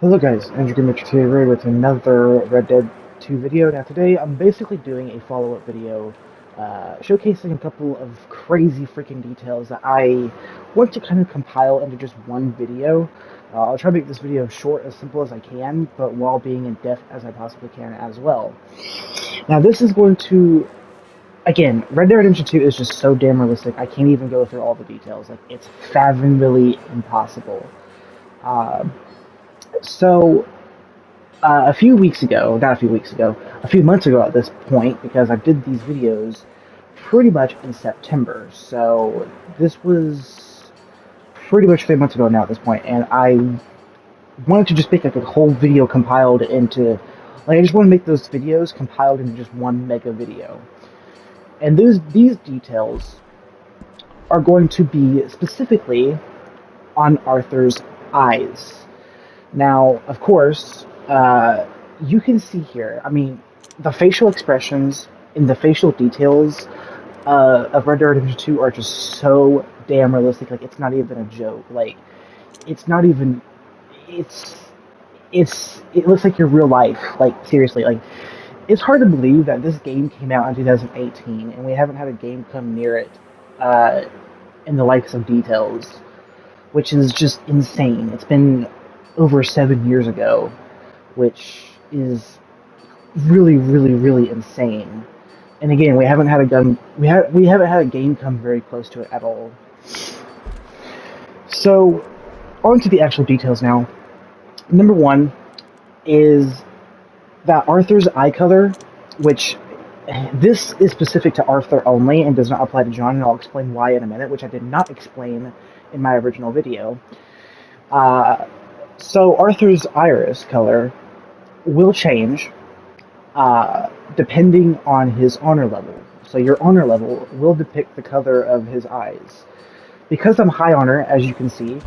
Hello guys, Andrew Gamer here with another Red Dead 2 video. Now today I'm basically doing a follow-up video showcasing a couple of crazy freaking details that I want to kind of compile into just one video. I'll try to make this video short, as simple as I can, but while being in depth as I possibly can as well. Now this is going to, again, Red Dead Redemption 2 is just so damn realistic, I can't even go through all the details. Like, it's fathomably impossible. Uh, so, a few weeks ago, not a few weeks ago, a few months ago at this point, because I did these videos pretty much in September. So this was pretty much 3 months ago now at this point, and I wanted to just make like a whole video compiled into, like I just want to make those videos compiled into just one mega video. And these details are going to be specifically on Arthur's eyes. Now, of course, you can see here, I mean, the facial expressions and the facial details of Red Dead Redemption 2 are just so damn realistic. Like, it's not even a joke. Like, it's not even. It's. It looks like your real life. Like, seriously. Like, it's hard to believe that this game came out in 2018 and we haven't had a game come near it uh, in the likes of details, which is just insane. It's been over 7 years ago, which is really, really, really insane. And again, we haven't had a game come very close to it at all. So, on to the actual details now. Number one is that Arthur's eye color, which this is specific to Arthur only and does not apply to John, and I'll explain why in a minute, which I did not explain in my original video. Uh, so Arthur's iris color will change depending on his honor level. So your honor level will depict the color of his eyes. Because I'm high honor, as you can see,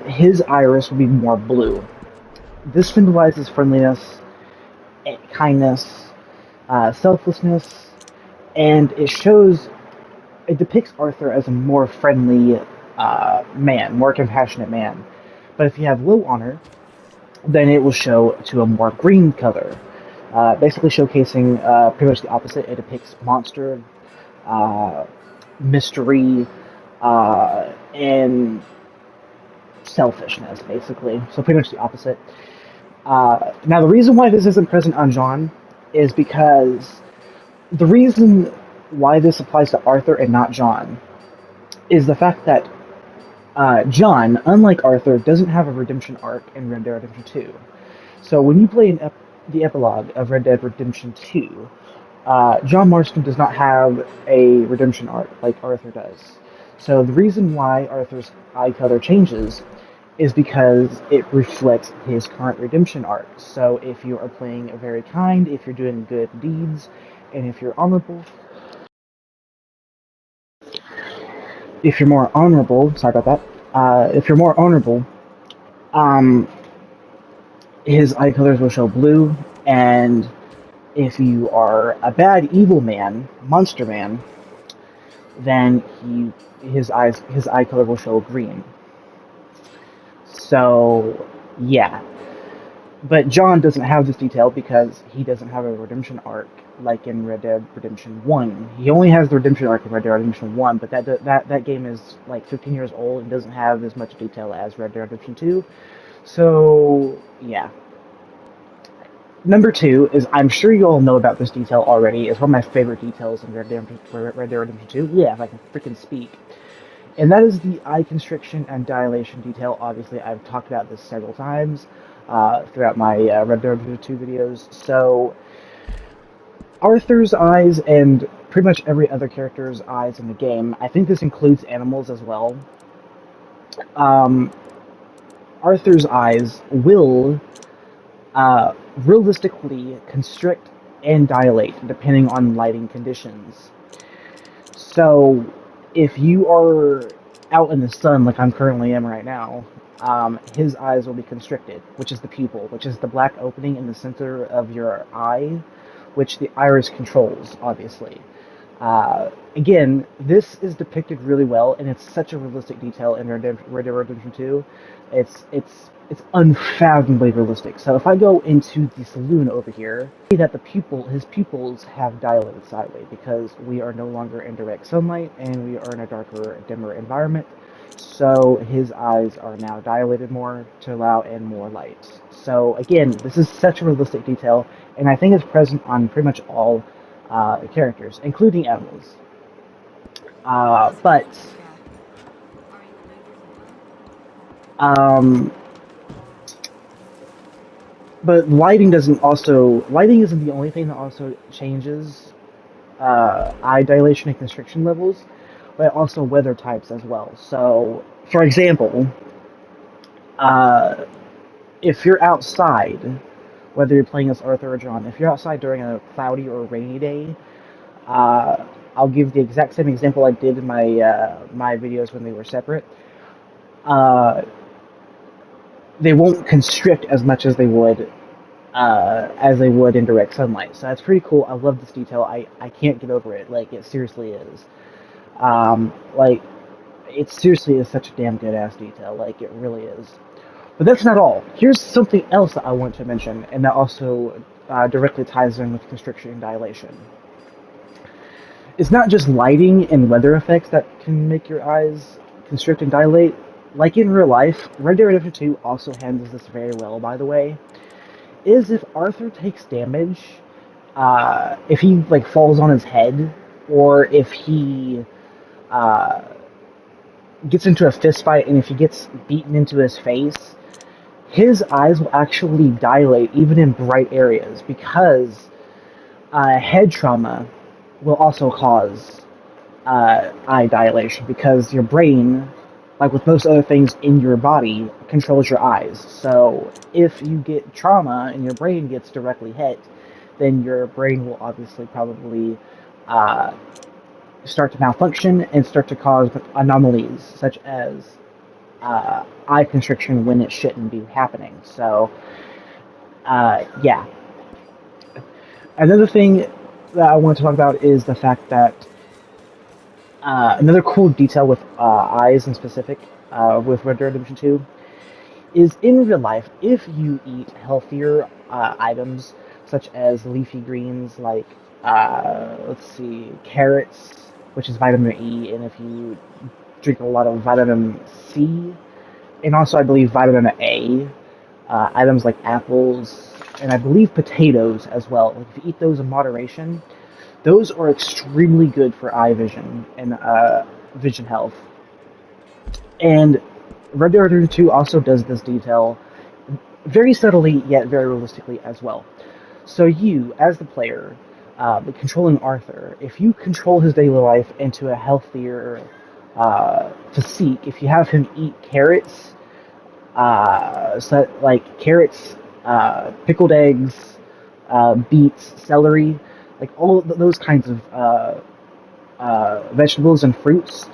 his iris will be more blue. This symbolizes friendliness, kindness, selflessness, and it depicts Arthur as a more friendly man, more compassionate man. But if you have low honor, then it will show to a more green color, basically showcasing pretty much the opposite. It depicts monster, uh, mystery, and selfishness, basically. So pretty much the opposite. Now, the reason why this isn't present on John is because the reason why this applies to Arthur and not John is the fact that John, unlike Arthur, doesn't have a redemption arc in Red Dead Redemption 2. So when you play the epilogue of Red Dead Redemption 2, John Marston does not have a redemption arc like Arthur does. So the reason why Arthur's eye color changes is because it reflects his current redemption arc. So if you are playing very kind, if you're doing good deeds, and if you're honorable, if you're more honorable, sorry about that, if you're more honorable, um, his eye colors will show blue, and if you are a bad evil man, monster man, then his eye color will show green. So yeah. But John doesn't have this detail because he doesn't have a redemption arc like in Red Dead Redemption 1. He only has the redemption arc in Red Dead Redemption 1, but that game is like 15 years old and doesn't have as much detail as Red Dead Redemption 2. So, yeah. Number two is, I'm sure you all know about this detail already. It's one of my favorite details in Red Dead Redemption 2. Yeah, if I can freaking speak. And that is the eye constriction and dilation detail. Obviously, I've talked about this several times throughout my Red Dead Redemption 2 videos. So, Arthur's eyes and pretty much every other character's eyes in the game, I think this includes animals as well, um, Arthur's eyes will realistically constrict and dilate depending on lighting conditions. So, if you are out in the sun, like I'm currently am right now, his eyes will be constricted, which is the pupil, which is the black opening in the center of your eye, which the iris controls, obviously. Again, this is depicted really well, and it's such a realistic detail in Red Dead Redemption 2. It's unfathomably realistic. So if I go into the saloon over here, see that his pupils have dilated sideways because we are no longer in direct sunlight and we are in a darker, dimmer environment. So his eyes are now dilated more to allow in more light. So again, this is such a realistic detail, and I think it's present on pretty much all characters, including animals. But um, but lighting isn't the only thing that also changes eye dilation and constriction levels, but also weather types as well. So, for example, uh, if you're outside, whether you're playing as Arthur or John, if you're outside during a cloudy or rainy day, uh, I'll give the exact same example I did in my videos when they were separate. Uh, they won't constrict as much as they would in direct sunlight. So that's pretty cool. I love this detail. I can't get over it. Like, it seriously is. Like, it seriously is such a damn good ass detail. Like, it really is. But that's not all. Here's something else that I want to mention, and that also directly ties in with constriction and dilation. It's not just lighting and weather effects that can make your eyes constrict and dilate. Like in real life, Red Dead Redemption 2 also handles this very well, by the way. Is if Arthur takes damage, if he like falls on his head, or if he uh, gets into a fist fight and if he gets beaten into his face, his eyes will actually dilate even in bright areas because head trauma will also cause eye dilation because your brain, like with most other things in your body, controls your eyes. So if you get trauma and your brain gets directly hit, then your brain will obviously probably start to malfunction and start to cause anomalies such as eye constriction when it shouldn't be happening. So, yeah. Another thing that I want to talk about is the fact that another cool detail with eyes in specific with Red Dead Redemption 2 is in real life, if you eat healthier items such as leafy greens like, let's see, carrots, which is vitamin E, and if you drink a lot of vitamin C, and also I believe vitamin A, items like apples, and I believe potatoes as well. Like if you eat those in moderation, those are extremely good for eye vision and vision health. And Red Dead Redemption 2 also does this detail very subtly yet very realistically as well. So you, as the player, controlling Arthur, if you control his daily life into a healthier physique, if you have him eat carrots, so like carrots, pickled eggs, beets, celery, like all those kinds of vegetables and fruits,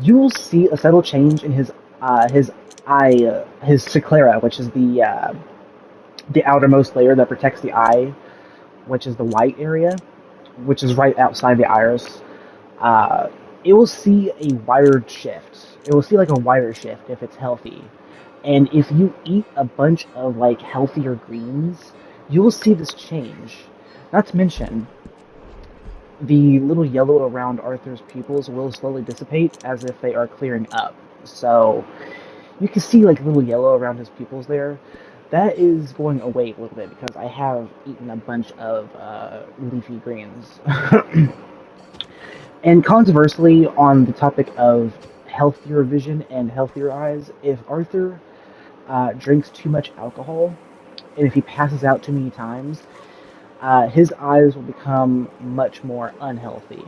you will see a subtle change in his eye, his sclera, which is the outermost layer that protects the eye, which is the white area, which is right outside the iris. It will see a wired shift. It will see like a wider shift if it's healthy. And if you eat a bunch of like healthier greens, you will see this change. Not to mention, the little yellow around Arthur's pupils will slowly dissipate as if they are clearing up. So you can see like little yellow around his pupils there. That is going away a little bit because I have eaten a bunch of leafy greens. And controversially, on the topic of healthier vision and healthier eyes, if Arthur drinks too much alcohol, and if he passes out too many times, his eyes will become much more unhealthy.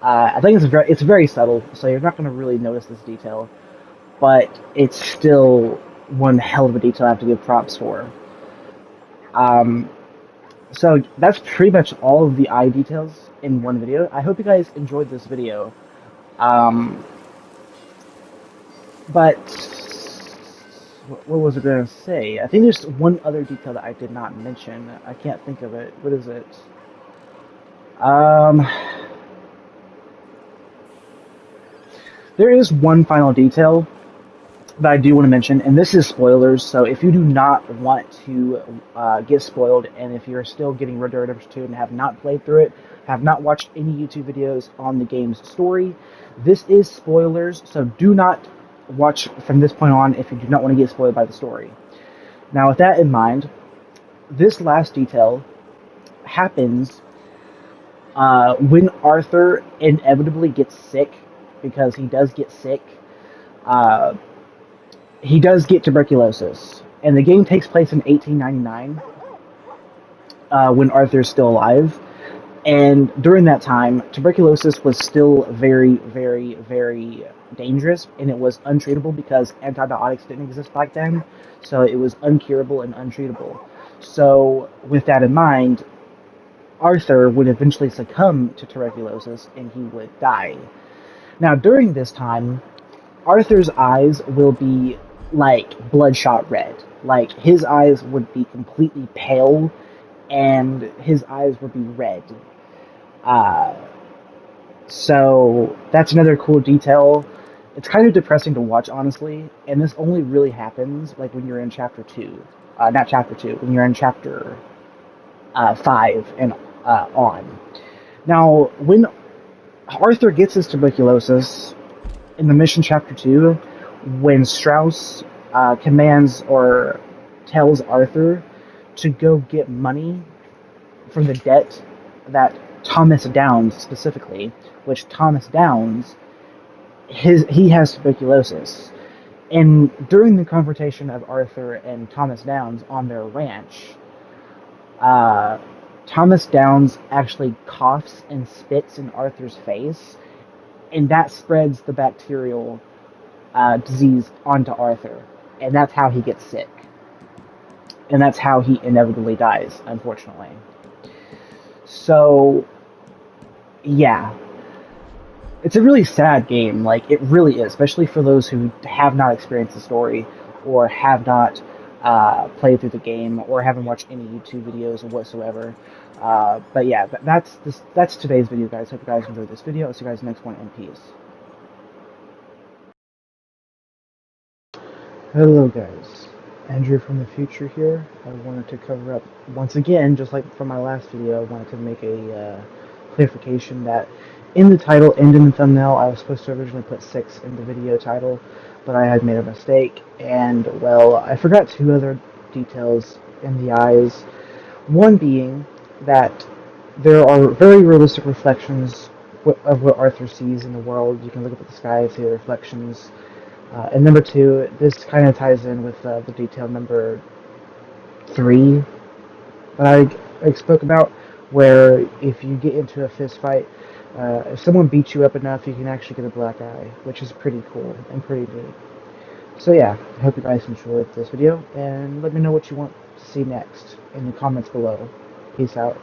I think it's very subtle, so you're not going to really notice this detail, but it's still one hell of a detail I have to give props for. So that's pretty much all of the eye details in one video. I hope you guys enjoyed this video. But what was I going to say? I think there's one other detail that I did not mention. I can't think of it. What is it? There is one final detail that I do want to mention, and this is spoilers, so if you do not want to get spoiled, and if you're still getting Red Dead Redemption 2 and have not played through it, have not watched any YouTube videos on the game's story, this is spoilers, so do not watch from this point on if you do not want to get spoiled by the story. Now, with that in mind, this last detail happens when Arthur inevitably gets sick, because he does get sick. Uh, he does get tuberculosis, and the game takes place in 1899 when Arthur's still alive. And during that time, tuberculosis was still very, very, very dangerous, and it was untreatable because antibiotics didn't exist back then, so it was uncurable and untreatable. So, with that in mind, Arthur would eventually succumb to tuberculosis and he would die. Now, during this time, Arthur's eyes will be like bloodshot red. Like, his eyes would be completely pale and his eyes would be red. Uh, so that's another cool detail. It's kind of depressing to watch, honestly, and this only really happens like when you're in chapter 2. Not chapter 2, when you're in chapter 5 and on. Now, when Arthur gets his tuberculosis in the mission chapter 2, when Strauss commands or tells Arthur to go get money from the debt that Thomas Downs specifically, which Thomas Downs, he has tuberculosis. And during the confrontation of Arthur and Thomas Downs on their ranch, Thomas Downs actually coughs and spits in Arthur's face, and that spreads the bacterial disease onto Arthur, and that's how he gets sick. And that's how he inevitably dies, unfortunately. So, yeah. It's a really sad game, like, it really is, especially for those who have not experienced the story, or have not played through the game, or haven't watched any YouTube videos whatsoever. But yeah, that's today's video, guys. Hope you guys enjoyed this video. I'll see you guys next one, and peace. Hello guys, Andrew from the future here. I wanted to cover up, once again, just like from my last video, I wanted to make a clarification that in the title and in the thumbnail, I was supposed to originally put 6 in the video title, but I had made a mistake, and, well, I forgot 2 other details in the eyes. One being that there are very realistic reflections of what Arthur sees in the world. You can look up at the sky and see the reflections. And number 2, this kind of ties in with the detail number 3 that I spoke about, where if you get into a fist fight, if someone beats you up enough, you can actually get a black eye, which is pretty cool and pretty neat. So yeah, I hope you guys enjoyed this video, and let me know what you want to see next in the comments below. Peace out.